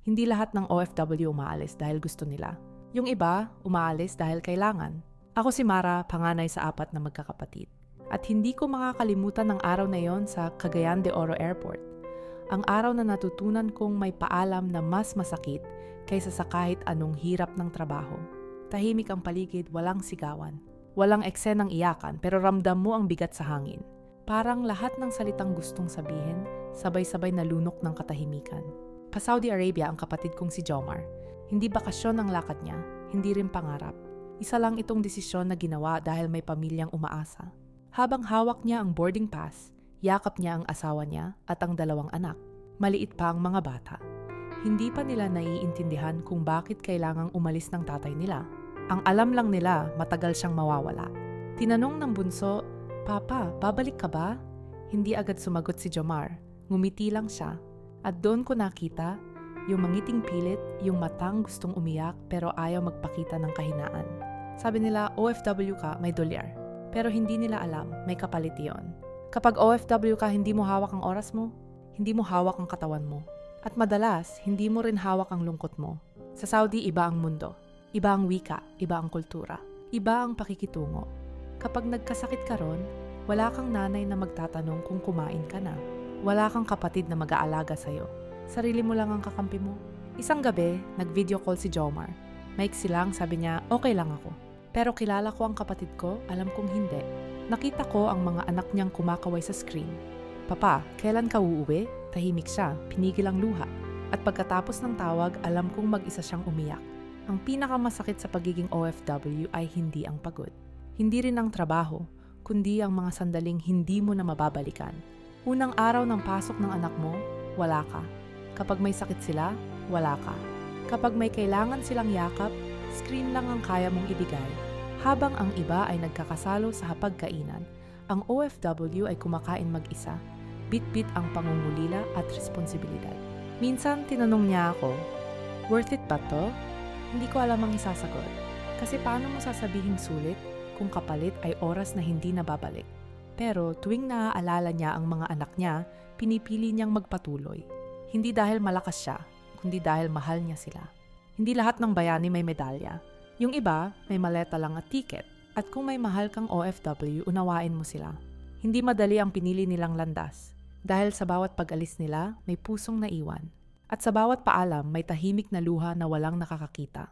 Hindi lahat ng OFW umaalis dahil gusto nila. Yung iba, umaalis dahil kailangan. Ako si Mara, panganay sa 4 na magkakapatid. At hindi ko makakalimutan ang araw na yon sa Cagayan de Oro Airport. Ang araw na natutunan kong may paalam na mas masakit kaysa sa kahit anong hirap ng trabaho. Tahimik ang paligid, walang sigawan. Walang eksenang iyakan pero ramdam mo ang bigat sa hangin. Parang lahat ng salitang gustong sabihin, sabay-sabay nalunok ng katahimikan. Pa-Saudi Arabia ang kapatid kong si Jomar. Hindi bakasyon ang lakad niya, hindi rin pangarap. Isa lang itong desisyon na ginawa dahil may pamilyang umaasa. Habang hawak niya ang boarding pass, yakap niya ang asawa niya at ang 2 anak. Maliit pa ang mga bata. Hindi pa nila naiintindihan kung bakit kailangang umalis ng tatay nila. Ang alam lang nila, matagal siyang mawawala. Tinanong ng bunso, "Papa, babalik ka ba?" Hindi agad sumagot si Jomar. Ngumiti lang siya. At doon ko nakita, yung mangiting pilit, yung matang gustong umiyak pero ayaw magpakita ng kahinaan. Sabi nila, OFW ka, may dolyar. Pero hindi nila alam, may kapalit yun. Kapag OFW ka, hindi mo hawak ang oras mo, hindi mo hawak ang katawan mo. At madalas, hindi mo rin hawak ang lungkot mo. Sa Saudi, iba ang mundo. Iba ang wika, iba ang kultura. Iba ang pakikitungo. Kapag nagkasakit ka ron, wala kang nanay na magtatanong kung kumain ka na. Wala kang kapatid na mag-aalaga sa'yo. Sarili mo lang ang kakampi mo. Isang gabi, nag-video call si Jomar. Maiksi lang, sabi niya, okay lang ako. Pero kilala ko ang kapatid ko, alam kong hindi. Nakita ko ang mga anak niyang kumakaway sa screen. "Papa, kailan ka uuwi?" Tahimik siya, pinigil ang luha. At pagkatapos ng tawag, alam kong mag-isa siyang umiyak. Ang pinakamasakit sa pagiging OFW ay hindi ang pagod. Hindi rin ang trabaho, kundi ang mga sandaling hindi mo na mababalikan. Unang araw ng pasok ng anak mo, wala ka. Kapag may sakit sila, wala ka. Kapag may kailangan silang yakap, screen lang ang kaya mong ibigay. Habang ang iba ay nagkakasalo sa hapagkainan, ang OFW ay kumakain mag-isa. Bit-bit ang pangungulila at responsibilidad. Minsan tinanong niya ako, "Worth it ba to?" Hindi ko alam ang isasagot. Kasi paano mo sasabihing sulit kung kapalit ay oras na hindi nababalik? Pero tuwing naaalala niya ang mga anak niya, pinipili niyang magpatuloy. Hindi dahil malakas siya, kundi dahil mahal niya sila. Hindi lahat ng bayani may medalya. Yung iba, may maleta lang at tiket. At kung may mahal kang OFW, unawain mo sila. Hindi madali ang pinili nilang landas. Dahil sa bawat pag-alis nila, may pusong naiwan. At sa bawat paalam, may tahimik na luha na walang nakakakita.